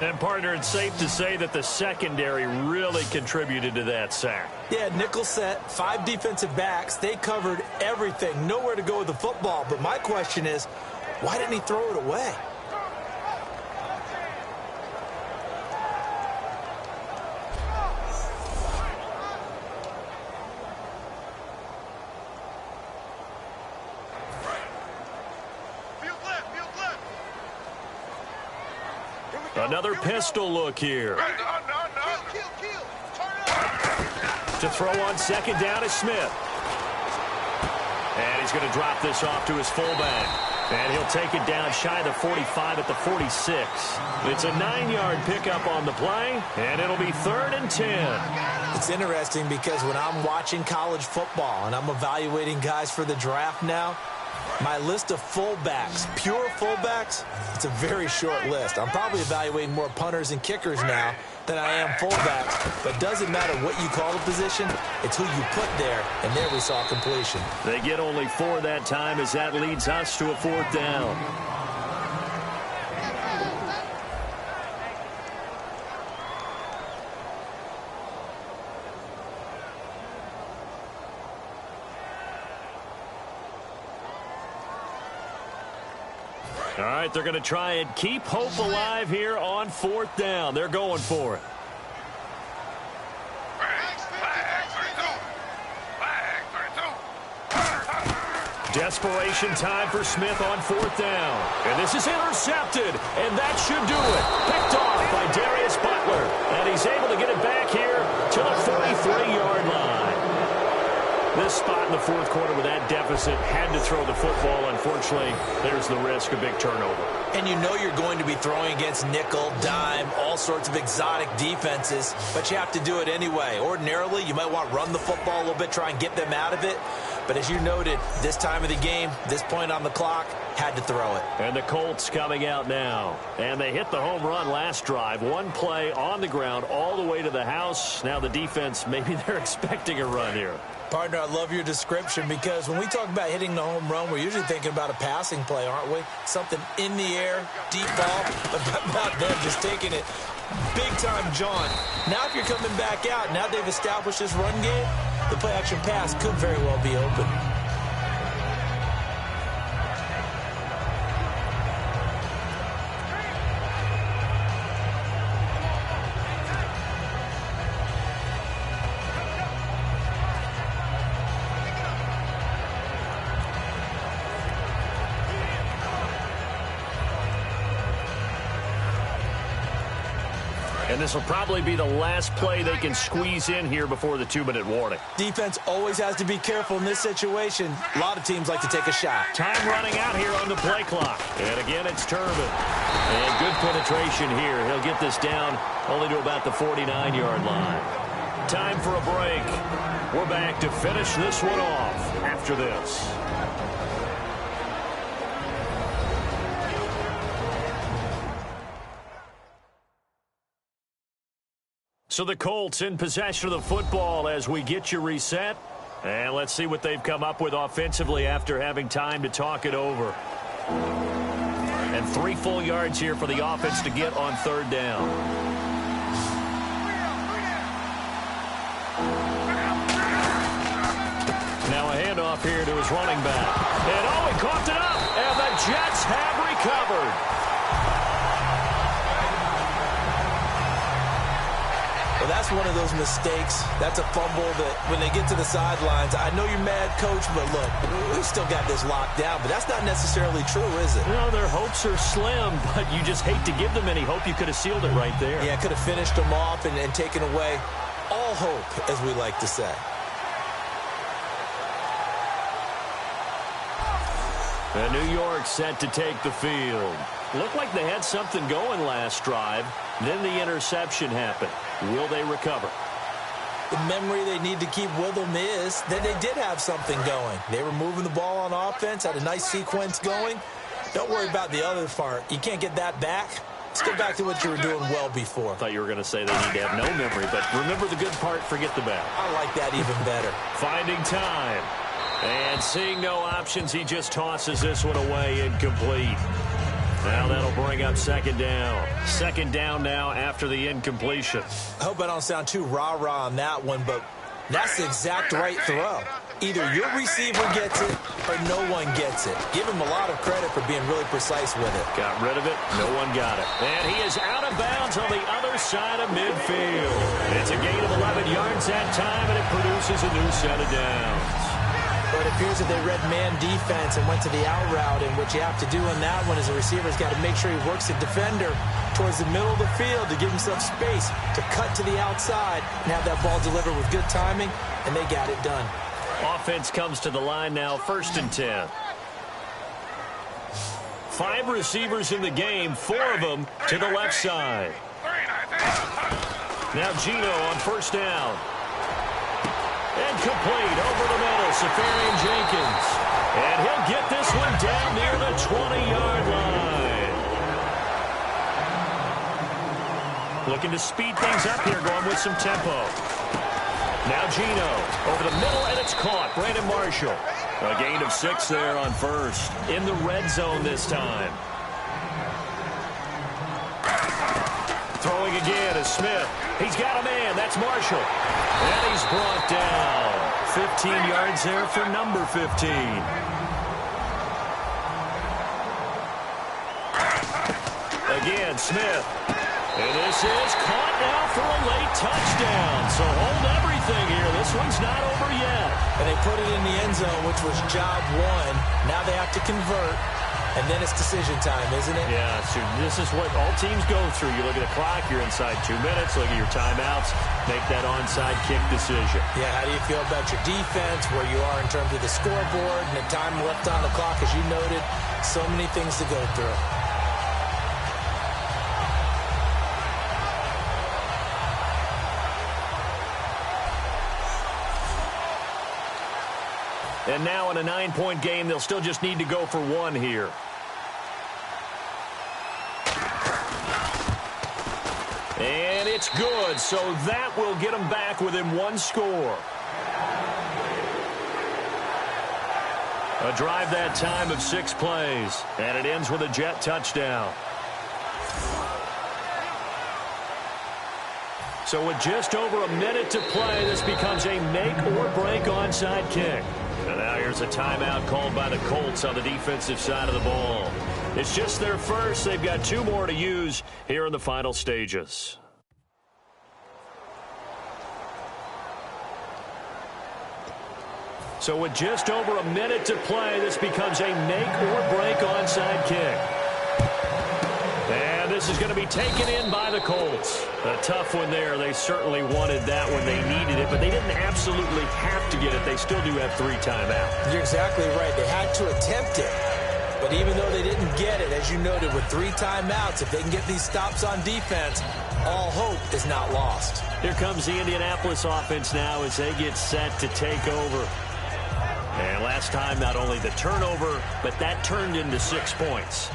And, partner, it's safe to say that the secondary really contributed to that sack. Yeah, nickel set, 5 defensive backs. They covered everything. Nowhere to go with the football. But my question is, why didn't he throw it away? Another pistol look here. To throw on second down is Smith. And he's going to drop this off to his fullback. And he'll take it down shy of the 45 at the 46. It's a 9-yard pickup on the play, and it'll be 3rd and 10. It's interesting because when I'm watching college football and I'm evaluating guys for the draft now, my list of fullbacks, pure fullbacks, it's a very short list. I'm probably evaluating more punters and kickers now than I am fullbacks. But it doesn't matter what you call the position, it's who you put there. And there we saw completion. They get only 4 that time as that leads us to a 4th down. All right, they're going to try and keep hope alive here on 4th down. They're going for it. Desperation time for Smith on 4th down. And this is intercepted, and that should do it. Picked off by Darius Butler, and he's able to get it back here to the 43-yard line. This spot in the 4th quarter with that deficit, had to throw the football. Unfortunately, there's the risk of big turnover. And you know you're going to be throwing against nickel, dime, all sorts of exotic defenses, but you have to do it anyway. Ordinarily, you might want to run the football a little bit, try and get them out of it. But as you noted, this time of the game, this point on the clock, had to throw it. And the Colts coming out now. And they hit the home run last drive. One play on the ground all the way to the house. Now the defense, maybe they're expecting a run here. Partner, I love your description because when we talk about hitting the home run, we're usually thinking about a passing play, aren't we? Something in the air, deep ball, but about them just taking it big-time jaunt. Now if you're coming back out, now they've established this run game, the play-action pass could very well be open. And this will probably be the last play they can squeeze in here before the 2-minute warning. Defense always has to be careful in this situation. A lot of teams like to take a shot. Time running out here on the play clock. And again, it's Turbin. And good penetration here. He'll get this down only to about the 49-yard line. Time for a break. We're back to finish this one off after this. So the Colts in possession of the football as we get you reset. And let's see what they've come up with offensively after having time to talk it over. And 3 full yards here for the offense to get on 3rd down. Now a handoff here to his running back. And he coughed it up. And the Jets have recovered. Well, that's one of those mistakes. That's a fumble that when they get to the sidelines, I know you're mad, Coach, but look, we still got this locked down. But that's not necessarily true, is it? No, their hopes are slim, but you just hate to give them any hope. You could have sealed it right there. Yeah, could have finished them off and taken away all hope, as we like to say. And New York set to take the field. Looked like they had something going last drive. Then the interception happened. Will they recover? The memory they need to keep with them is that they did have something going. They were moving the ball on offense, had a nice sequence going. Don't worry about the other part. You can't get that back. Let's get back to what you were doing well before. I thought you were going to say they need to have no memory, but remember the good part, forget the bad. I like that even better. Finding time. And seeing no options, he just tosses this one away, incomplete. Now that'll bring up 2nd down. 2nd down now after the incompletion. I hope I don't sound too rah-rah on that one, but that's the exact right throw. Either your receiver gets it or no one gets it. Give him a lot of credit for being really precise with it. Got rid of it. No one got it. And he is out of bounds on the other side of midfield. It's a gain of 11 yards that time, and it produces a new set of downs. But it appears that they read man defense and went to the out route, and what you have to do on that one is the receiver's got to make sure he works the defender towards the middle of the field to give himself space to cut to the outside and have that ball delivered with good timing, and they got it done. Offense comes to the line now, 1st and 10. 5 receivers in the game, 4 of them to the left side. Now Gino on 1st down. And complete over the middle, Safarian Jenkins. And he'll get this one down near the 20-yard line. Looking to speed things up here, going with some tempo. Now Gino over the middle, and it's caught. Brandon Marshall. A gain of 6 there on 1st. In the red zone this time. Throwing again is Smith. He's got a man. That's Marshall. And he's brought down. 15 yards there for number 15. Again, Smith. And this is caught now for a late touchdown. So hold everything thing here. This one's not over yet. And they put it in the end zone, which was job one. Now they have to convert. And then it's decision time, isn't it? Yeah, so this is what all teams go through. You look at the clock, you're inside 2 minutes, look at your timeouts, make that onside kick decision. Yeah, how do you feel about your defense, where you are in terms of the scoreboard, and the time left on the clock, as you noted, so many things to go through. And now in a 9-point game, they'll still just need to go for one here. And it's good, so that will get them back within one score. A drive that time of 6 plays, and it ends with a Jet touchdown. So with just over a minute to play, this becomes a make-or-break onside kick. And now here's a timeout called by the Colts on the defensive side of the ball. It's just their first. They've got 2 more to use here in the final stages. So with just over a minute to play, this becomes a make-or-break onside kick. And this is going to be taken in by the Colts. A tough one there. They certainly wanted that when they needed it, but they didn't absolutely have to get it. They still do have 3 timeouts. You're exactly right. They had to attempt it. But even though they didn't get it, as you noted, with 3 timeouts, if they can get these stops on defense, all hope is not lost. Here comes the Indianapolis offense now as they get set to take over. And last time, not only the turnover, but that turned into 6 points.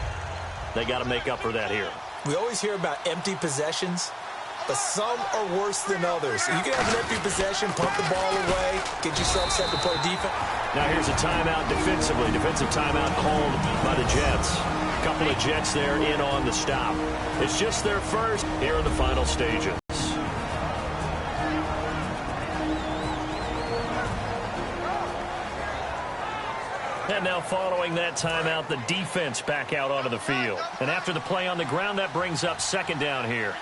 They got to make up for that here. We always hear about empty possessions, but some are worse than others. You can have an empty possession, pump the ball away, get yourself set to play defense. Now here's a timeout defensively. Defensive timeout called by the Jets. A couple of Jets there in on the stop. It's just their first here in the final stages. And now following that timeout, the defense back out onto the field. And after the play on the ground, that brings up 2nd down here.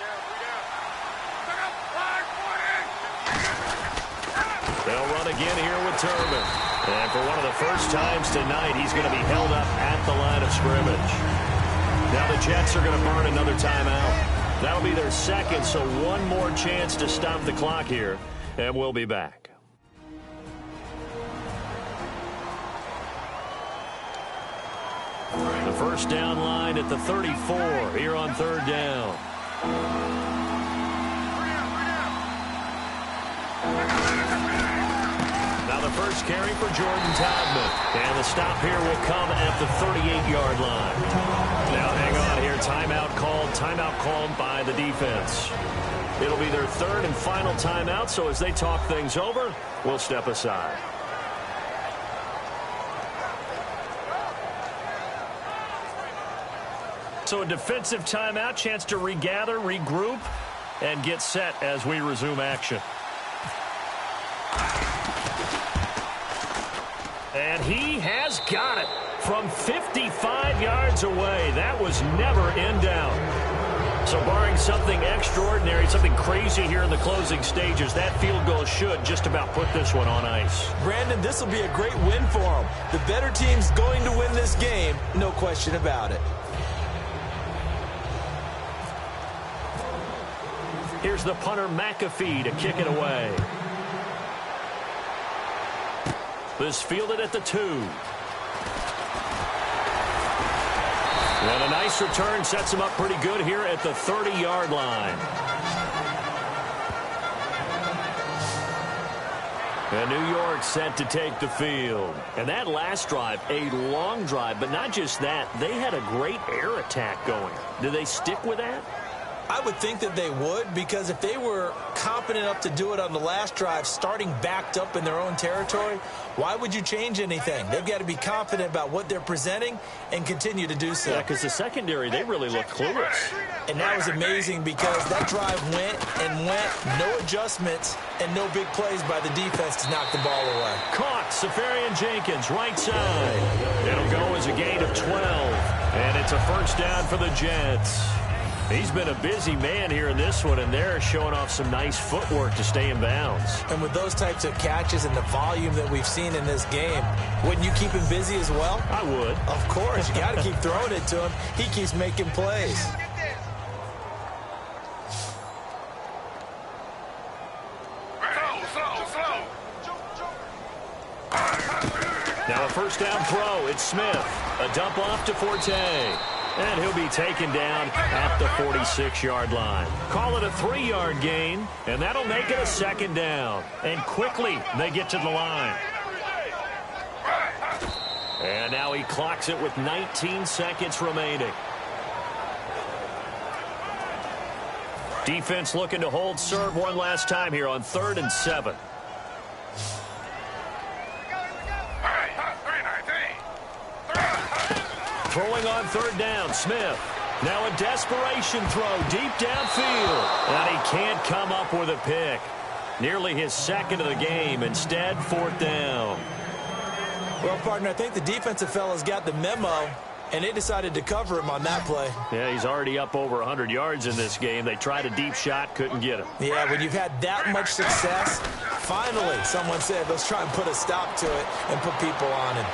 They'll run again here with Turbin. And for one of the first times tonight, he's going to be held up at the line of scrimmage. Now the Jets are going to burn another timeout. That'll be their 2nd, so one more chance to stop the clock here. And we'll be back. The first down line at the 34 here on 3rd down. Now the first carry for Jordan Todman. And the stop here will come at the 38-yard line. Now hang on here. Timeout called by the defense. It'll be their 3rd and final timeout, so as they talk things over, we'll step aside. So a defensive timeout, chance to regather, regroup, and get set as we resume action. And he has got it from 55 yards away. That was never in doubt. So barring something extraordinary, something crazy here in the closing stages, that field goal should just about put this one on ice. Brandon, this will be a great win for them. The better team's going to win this game, no question about it. Here's the punter, McAfee, to kick it away. This fielded at the 2. And a nice return sets him up pretty good here at the 30-yard line. And New York set to take the field. And that last drive, a long drive, but not just that, they had a great air attack going. Do they stick with that? I would think that they would, because if they were confident enough to do it on the last drive, starting backed up in their own territory, why would you change anything? They've got to be confident about what they're presenting and continue to do so. Yeah, because the secondary, they really looked clueless. And that was amazing because that drive went and went, no adjustments, and no big plays by the defense to knock the ball away. Caught, Safarian Jenkins, right side. It'll go as a gain of 12, and it's a first down for the Jets. He's been a busy man here in this one, and they're showing off some nice footwork to stay in bounds. And with those types of catches and the volume that we've seen in this game, wouldn't you keep him busy as well? I would. Of course. You got to keep throwing it to him. He keeps making plays. Now a first down throw. It's Smith. A dump off to Forte. And he'll be taken down at the 46-yard line. Call it a 3-yard gain, and that'll make it a second down. And quickly they get to the line. And now he clocks it with 19 seconds remaining. Defense looking to hold serve one last time here on 3rd and 7. Throwing on 3rd down, Smith. Now a desperation throw deep downfield. And he can't come up with a pick. Nearly his second of the game. Instead, 4th down. Well, partner, I think the defensive fellas got the memo, and they decided to cover him on that play. Yeah, he's already up over 100 yards in this game. They tried a deep shot, couldn't get him. Yeah, when you've had that much success, finally someone said, let's try and put a stop to it and put people on him.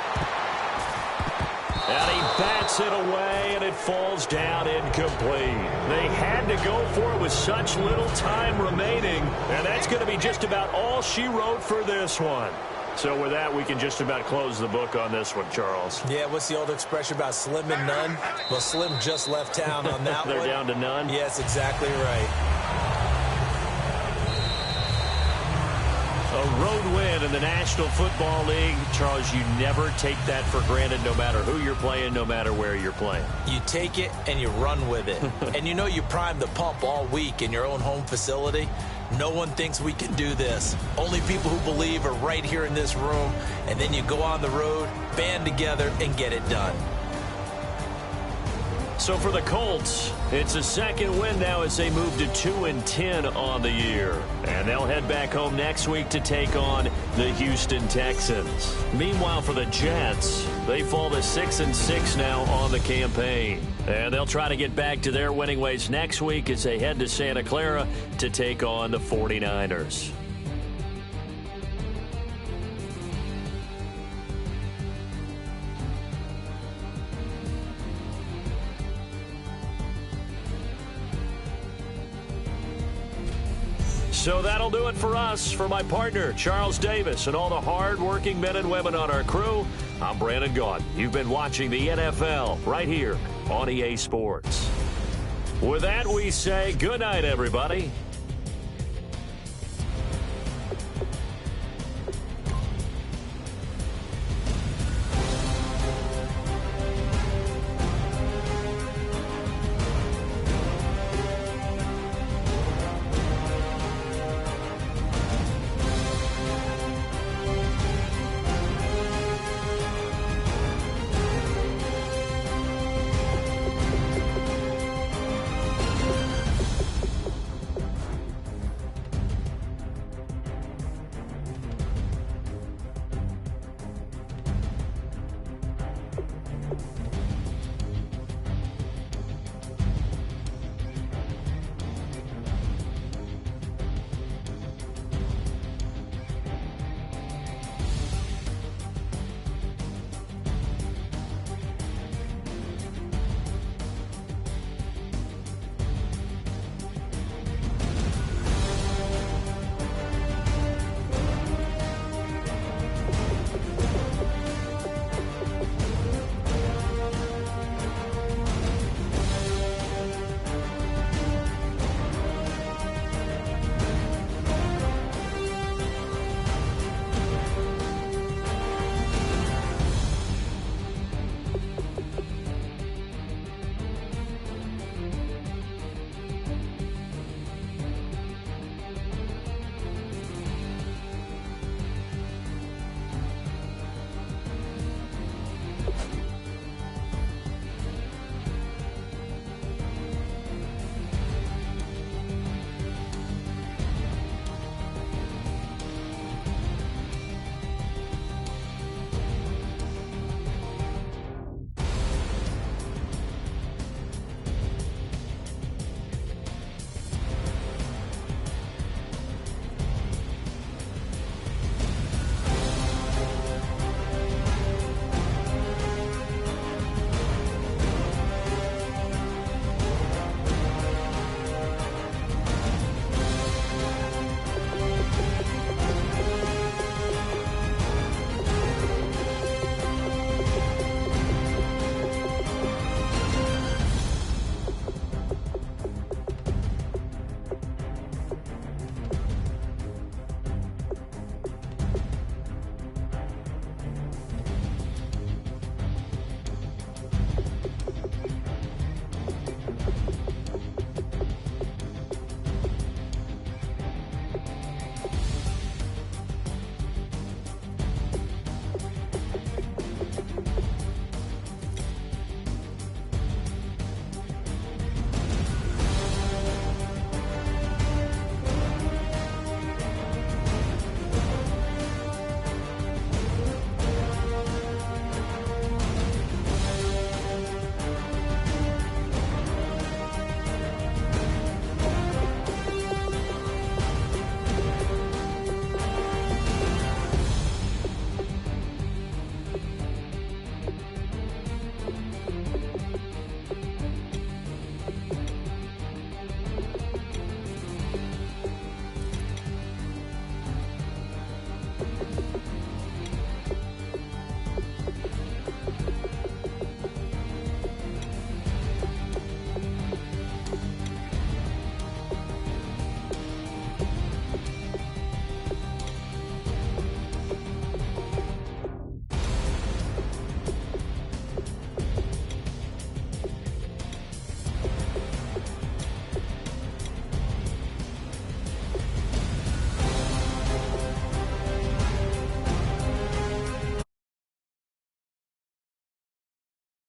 And he bats it away, and it falls down incomplete. They had to go for it with such little time remaining, and that's going to be just about all she wrote for this one. So with that, we can just about close the book on this one, Charles. Yeah, what's the old expression about slim and none? Well, Slim just left town on that one. They're down to none? Yes, exactly right. A road win in the National Football League. Charles, you never take that for granted no matter who you're playing, no matter where you're playing. You take it and you run with it. And you know you primed the pump all week in your own home facility. No one thinks we can do this. Only people who believe are right here in this room. And then you go on the road, band together, and get it done. So for the Colts, it's a second win now as they move to 2-10 on the year. And they'll head back home next week to take on the Houston Texans. Meanwhile, for the Jets, they fall to 6-6 now on the campaign. And they'll try to get back to their winning ways next week as they head to Santa Clara to take on the 49ers. So that'll do it for us. For my partner, Charles Davis, and all the hard-working men and women on our crew, I'm Brandon Gaudin. You've been watching the NFL right here on EA Sports. With that, we say good night, everybody.